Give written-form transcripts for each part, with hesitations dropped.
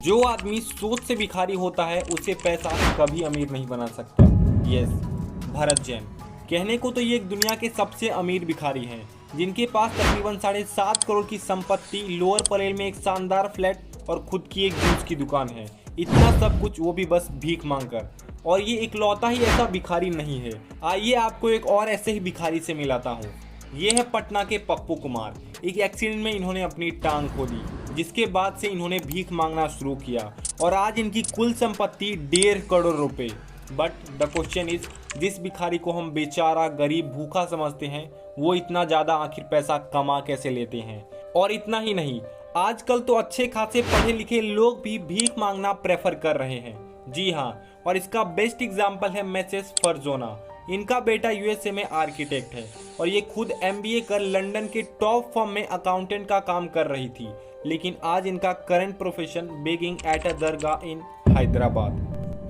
जो आदमी सोच से भिखारी होता है उसे पैसा कभी अमीर नहीं बना सकता। यस, भरत जैन। कहने को तो ये एक दुनिया के सबसे अमीर भिखारी हैं, जिनके पास तकरीबन 7.5 करोड़ की संपत्ति, लोअर परेल में एक शानदार फ्लैट और खुद की एक जूस की दुकान है। इतना सब कुछ, वो भी बस भीख मांगकर। और ये इकलौता ही ऐसा भिखारी नहीं है। आइए आपको एक और ऐसे ही भिखारी से मिलाता हूँ। ये है पटना के पप्पू कुमार। एक एक्सीडेंट में इन्होंने अपनी टांग खो दी, जिसके बाद से इन्होंने भीख मांगना शुरू किया और आज इनकी कुल संपत्ति 1.5 करोड़ रुपए। बट द क्वेश्चन इज, जिस भिखारी को हम बेचारा, गरीब, भूखा समझते हैं, वो इतना ज़्यादा आखिर पैसा कमा कैसे लेते हैं? और इतना ही नहीं, आजकल तो अच्छे खासे पढ़े लिखे लोग भी भीख मांगना प्रेफर कर रहे हैं। जी हाँ, और इसका बेस्ट एग्जाम्पल है मिसेस फरजोना। इनका बेटा यूएसए में आर्किटेक्ट है और ये खुद एमबीए कर लंदन के टॉप फर्म में अकाउंटेंट का काम कर रही थी, लेकिन आज इनका current profession begging at a dargah in Hyderabad.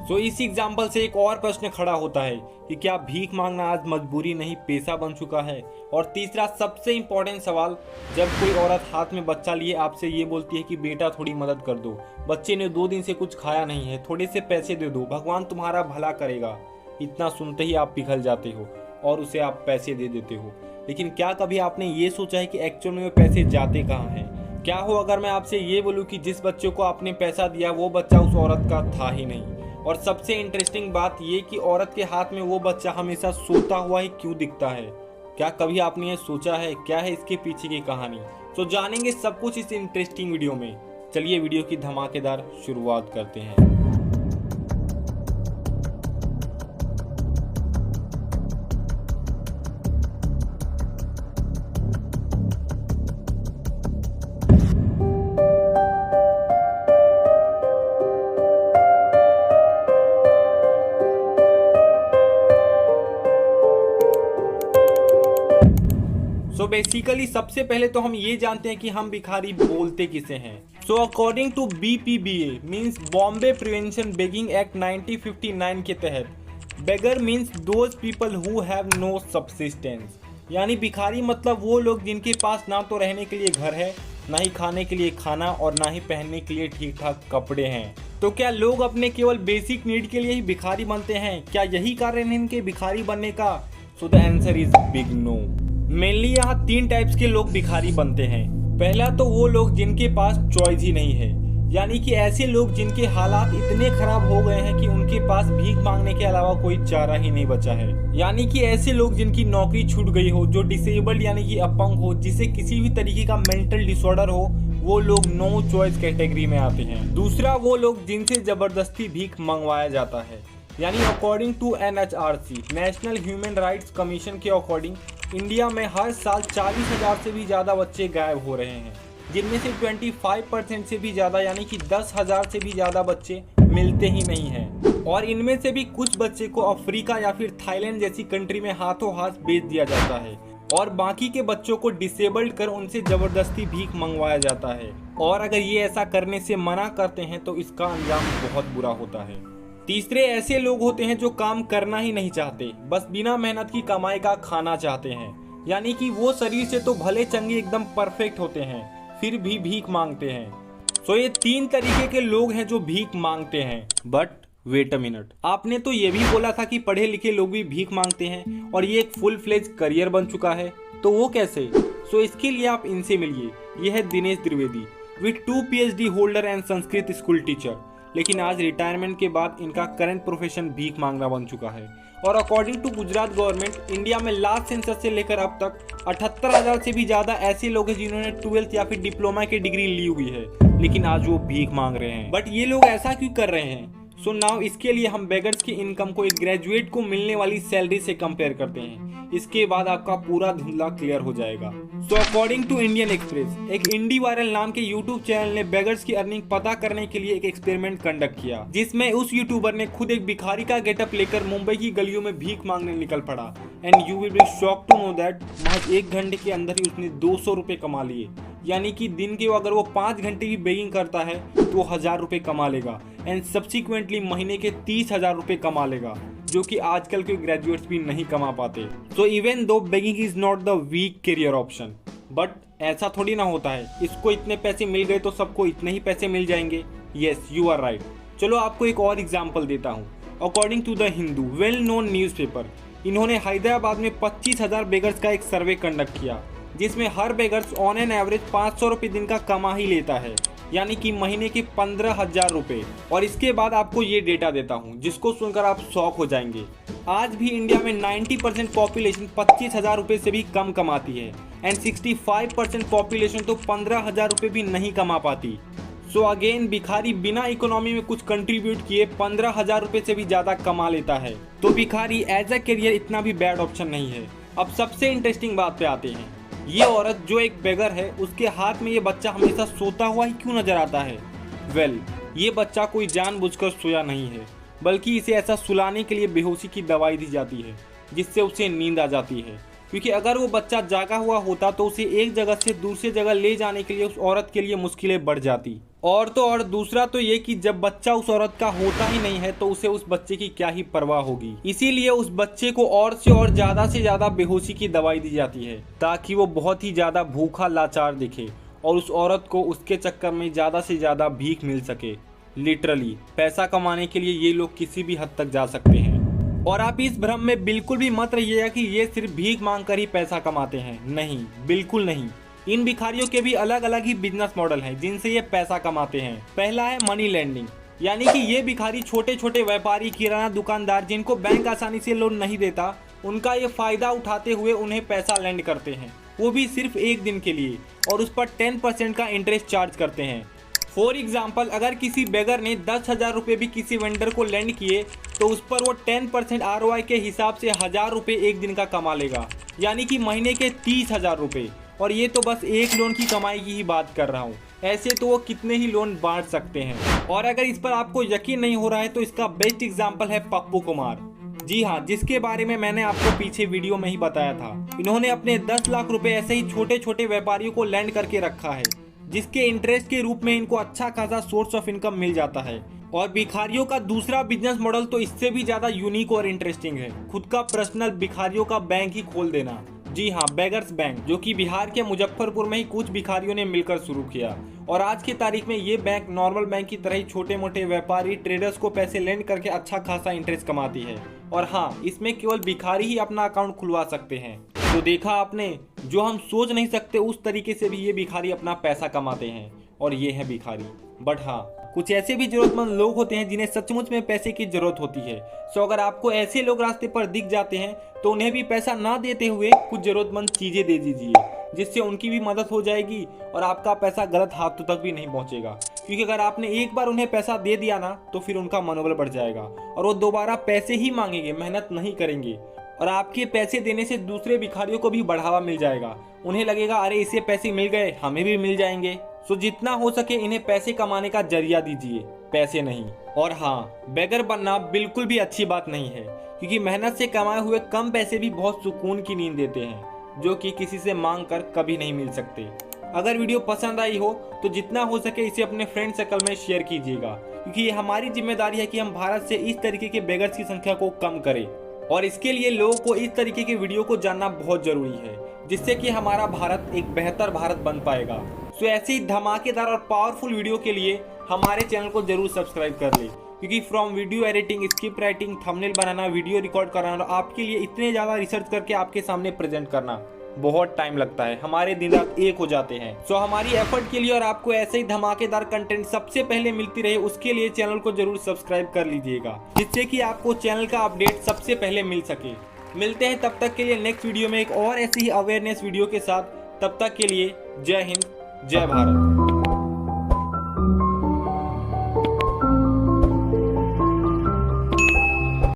So इस एग्जाम्पल से एक और प्रश्न खड़ा होता है कि क्या भीख मांगना आज मजबूरी नहीं पेशा बन चुका है? और तीसरा सबसे इम्पोर्टेंट सवाल, जब कोई औरत हाथ में बच्चा लिए आपसे ये बोलती है कि बेटा थोड़ी मदद कर दो, बच्चे ने 2 दिन से कुछ खाया नहीं है, थोड़े से पैसे दे दो, भगवान तुम्हारा भला करेगा, इतना सुनते ही आप पिघल जाते हो और उसे आप पैसे दे देते हो। लेकिन क्या कभी आपने ये सोचा है कि एक्चुअल में पैसे जाते कहाँ हैं? क्या हो अगर मैं आपसे ये बोलूँ कि जिस बच्चे को आपने पैसा दिया वो बच्चा उस औरत का था ही नहीं? और सबसे इंटरेस्टिंग बात ये कि औरत के हाथ में वो बच्चा हमेशा सोता हुआ ही क्यों दिखता है? क्या कभी आपने ये सोचा है क्या है इसके पीछे की कहानी? तो जानेंगे सब कुछ इस इंटरेस्टिंग वीडियो में। चलिए वीडियो की धमाकेदार शुरुआत करते हैं। बेसिकली सबसे पहले तो हम ये जानते हैं कि हम भिखारी बोलते किसे हैं। So according to BPBA means Bombay prevention begging act 1959 के तहत beggar means those people who have no subsistence, यानी भिखारी मतलब वो लोग जिनके पास ना तो रहने के लिए घर है, ना ही खाने के लिए खाना और ना ही पहनने के लिए ठीक ठाक कपड़े हैं। तो क्या लोग अपने केवल बेसिक नीड के लिए ही भिखारी बनते हैं? क्या यही कारण है इनके भिखारी बनने का? So the answer is big no. Mainly यहाँ 3 टाइप्स के लोग भिखारी बनते हैं। पहला तो वो लोग जिनके पास चॉइस ही नहीं है, यानी कि ऐसे लोग जिनके हालात इतने खराब हो गए हैं कि उनके पास भीख मांगने के अलावा कोई चारा ही नहीं बचा है। यानी कि ऐसे लोग जिनकी नौकरी छूट गई हो, जो डिसेबल्ड यानी कि अपंग हो, जिसे किसी भी तरीके का मेंटल डिसऑर्डर हो, वो लोग नो चॉइस कैटेगरी में आते हैं। दूसरा वो लोग जिनसे जबरदस्ती भीख मंगवाया जाता है, यानी according to NHRC national human rights commission के अकॉर्डिंग इंडिया में हर साल 40,000 से भी ज़्यादा बच्चे गायब हो रहे हैं, जिनमें से 25% से भी ज़्यादा यानी कि 10,000 से भी ज़्यादा बच्चे मिलते ही नहीं हैं। और इनमें से भी कुछ बच्चे को अफ्रीका या फिर थाईलैंड जैसी कंट्री में हाथों हाथ बेच दिया जाता है और बाकी के बच्चों को डिसेबल्ड कर उनसे ज़बरदस्ती भीख मंगवाया जाता है। और अगर ये ऐसा करने से मना करते हैं तो इसका अंजाम बहुत बुरा होता है। तीसरे ऐसे लोग होते हैं जो काम करना ही नहीं चाहते, बस बिना मेहनत की कमाई का खाना चाहते हैं, यानी कि वो शरीर से तो भले चंगे एकदम परफेक्ट होते हैं, फिर भी भीख मांगते हैं। सो ये 3 तरीके के लोग हैं जो भीख मांगते हैं। बट वेट अ मिनट, आपने तो ये भी बोला था कि पढ़े लिखे लोग भी भीख मांगते हैं और ये एक फुल फ्लेज करियर बन चुका है, तो वो कैसे? सो इसके लिए आप इनसे मिलिए। ये है Dinesh Trivedi with 2 PhD holder and Sanskrit school teacher, लेकिन आज रिटायरमेंट के बाद इनका करंट प्रोफेशन भीख मांगना बन चुका है। और according to Gujarat government, India में लास्ट सेंसस से लेकर अब तक 78,000 से भी ज़्यादा ऐसे लोग हैं जिन्होंने 12th या फिर डिप्लोमा की डिग्री ली हुई है, लेकिन आज वो भीख मांग रहे हैं। बट ये लोग ऐसा क्यों कर रहे हैं? सो नाउ इसके लिए हम बेगर्स की इनकम को एक ग्रेजुएट को मिलने वाली सैलरी से कंपेयर करते हैं। इसके बाद आपका पूरा धुंधला क्लियर हो जाएगा। So according to Indian Express, एक इंडी वायरल नाम के यूट्यूब चैनल ने बेगर्स की अर्निंग पता करने के लिए एक एक्सपेरिमेंट कंडक्ट किया, जिसमें उस यूट्यूबर ने खुद एक भिखारी का गेटअप लेकर मुंबई की गलियों में भीख मांगने निकल पड़ा। And you will be shock to know that महज 1 घंटे के अंदर ही उसने 200 रुपए कमा लिए। यानी कि दिन के अगर वो 5 घंटे भी बेगिंग करता है तो 1,000 रुपए कमा लेगा एंड सब्सिक्वेंटली महीने के 30,000 रुपए कमा लेगा, जो कि आजकल के ग्रेजुएट्स भी नहीं कमा पाते। So even though begging is not the weak career option, but ऐसा थोड़ी ना होता है इसको इतने पैसे मिल गए तो सबको इतने ही पैसे मिल जाएंगे। Yes you are right. चलो आपको एक और एग्जाम्पल देता हूँ। According to the Hindu well known newspaper, इन्होंने हैदराबाद में 25,000 बेगर्स का एक सर्वे कंडक्ट किया, जिसमें हर बेगर्स ऑन एन एवरेज 500 रुपये दिन का कमा ही लेता है, यानी कि महीने के 15,000 रुपये। और इसके बाद आपको ये डेटा देता हूँ जिसको सुनकर आप शॉक हो जाएंगे। आज भी इंडिया में 90% पॉपुलेशन 25,000 रुपये से भी कम कमाती है एंड 65% पॉपुलेशन तो 15,000 रुपये भी नहीं कमा पाती। सो अगेन भिखारी बिना इकोनॉमी में कुछ कंट्रीब्यूट किए 15,000 रुपये से भी ज़्यादा कमा लेता है। तो भिखारी एज अ करियर इतना भी बैड ऑप्शन नहीं है। अब सबसे इंटरेस्टिंग बात पे आते हैं। ये औरत जो एक बेगर है, उसके हाथ में ये बच्चा हमेशा सोता हुआ ही क्यों नजर आता है? वेल, ये बच्चा कोई जानबूझकर सोया नहीं है, बल्कि इसे ऐसा सुलाने के लिए बेहोशी की दवाई दी जाती है, जिससे उसे नींद आ जाती है। क्योंकि अगर वो बच्चा जागा हुआ होता तो उसे एक जगह से दूसरी जगह ले जाने के लिए उस औरत के लिए मुश्किलें बढ़ जाती। और तो और दूसरा तो ये कि जब बच्चा उस औरत का होता ही नहीं है तो उसे उस बच्चे की क्या ही परवाह होगी। इसीलिए उस बच्चे को और से ज्यादा बेहोशी की दवाई दी जाती है, ताकि वो बहुत ही ज्यादा भूखा लाचार दिखे और उस औरत को उसके चक्कर में ज्यादा से ज्यादा भीख मिल सके। लिटरली पैसा कमाने के लिए ये लोग किसी भी हद तक जा सकते हैं। और आप इस भ्रम में बिल्कुल भी मत रहिएगा कि ये सिर्फ भीख मांग कर ही पैसा कमाते हैं। नहीं, बिल्कुल नहीं। इन भिखारियों के भी अलग अलग ही बिजनेस मॉडल हैं जिनसे ये पैसा कमाते हैं। पहला है मनी लैंडिंग, यानी कि ये भिखारी छोटे छोटे व्यापारी, किराना दुकानदार जिनको बैंक आसानी से लोन नहीं देता, उनका ये फायदा उठाते हुए उन्हें पैसा लैंड करते हैं, वो भी सिर्फ एक दिन के लिए, और उस पर 10% का इंटरेस्ट चार्ज करते हैं। फॉर एग्जाम्पल, अगर किसी बेगर ने 10,000 रुपये भी किसी वेंडर को लैंड किए तो उस पर वो 10% ROI के हिसाब से 1,000 रुपये एक दिन का कमा लेगा, यानी कि महीने के 30,000 रुपये। और ये तो बस एक लोन की कमाई की ही बात कर रहा हूँ, ऐसे तो वो कितने ही लोन बांट सकते हैं। और अगर इस पर आपको यकीन नहीं हो रहा है तो इसका बेस्ट एग्जाम्पल है पप्पू कुमार। जी हाँ, जिसके बारे में मैंने आपको पीछे वीडियो में ही बताया था। इन्होंने अपने 10 लाख रुपए ऐसे ही छोटे छोटे व्यापारियों को लैंड करके रखा है, जिसके इंटरेस्ट के रूप में इनको अच्छा खासा सोर्स ऑफ इनकम मिल जाता है। और भिखारियों का दूसरा बिजनेस मॉडल तो इससे भी ज्यादा यूनिक और इंटरेस्टिंग है, खुद का पर्सनल भिखारियों का बैंक ही खोल देना। जी हाँ, बेगर्स बैंक, जो कि बिहार के मुजफ्फरपुर में ही कुछ भिखारियों ने मिलकर शुरू किया। और आज की तारीख में ये बैंक नॉर्मल बैंक की तरह ही छोटे मोटे व्यापारी ट्रेडर्स को पैसे लेंड करके अच्छा खासा इंटरेस्ट कमाती है। और हाँ, इसमें केवल भिखारी ही अपना अकाउंट खुलवा सकते हैं। तो देखा आपने, जो हम सोच नहीं सकते उस तरीके से भी ये भिखारी अपना पैसा कमाते हैं, और ये है भिखारी। बट हाँ, कुछ ऐसे भी जरूरतमंद लोग होते हैं जिन्हें सचमुच में पैसे की जरूरत होती है। सो अगर आपको ऐसे लोग रास्ते पर दिख जाते हैं तो उन्हें भी पैसा ना देते हुए कुछ जरूरतमंद चीजें दे दीजिए, जिससे उनकी भी मदद हो जाएगी और आपका पैसा गलत हाथों तक भी नहीं पहुंचेगा। क्योंकि अगर आपने एक बार उन्हें पैसा दे दिया ना तो फिर उनका मनोबल बढ़ जाएगा और वो दोबारा पैसे ही मांगेंगे, मेहनत नहीं करेंगे। और आपके पैसे देने से दूसरे भिखारियों को भी बढ़ावा मिल जाएगा। उन्हें लगेगा अरे इसे पैसे मिल गए, हमें भी मिल जाएंगे। सो जितना हो सके इन्हें पैसे कमाने का जरिया दीजिए, पैसे नहीं। और हाँ, बेगर बनना बिल्कुल भी अच्छी बात नहीं है, क्योंकि मेहनत से कमाए हुए कम पैसे भी बहुत सुकून की नींद देते हैं, जो कि किसी से मांग कर कभी नहीं मिल सकते। अगर वीडियो पसंद आई हो तो जितना हो सके इसे अपने फ्रेंड सर्कल में शेयर कीजिएगा, क्योंकि ये हमारी जिम्मेदारी है कि हम भारत से इस तरीके के बेगर्स की संख्या को कम करें। और इसके लिए लोगों को इस तरीके के वीडियो को जानना बहुत जरूरी है, जिससे कि हमारा भारत एक बेहतर भारत बन पाएगा। सो ऐसे ही धमाकेदार और पावरफुल वीडियो के लिए हमारे चैनल को जरूर सब्सक्राइब कर ले, क्योंकि from video editing, script writing, thumbnail banana, video record कराना और आपके लिए इतने ज़्यादा रिसर्च करके आपके सामने प्रेजेंट करना बहुत टाइम लगता है। हमारे दिन रात एक हो जाते हैं। सो हमारी एफर्ट के लिए और आपको ऐसे ही धमाकेदार कंटेंट सबसे पहले मिलती रहे, उसके लिए चैनल को जरूर सब्सक्राइब कर लीजिएगा, जिससे कि आपको चैनल का अपडेट सबसे पहले मिल सके। मिलते हैं तब तक के लिए नेक्स्ट वीडियो में एक और ऐसी ही अवेयरनेस वीडियो के साथ। तब तक के लिए जय हिंद, जय भारत।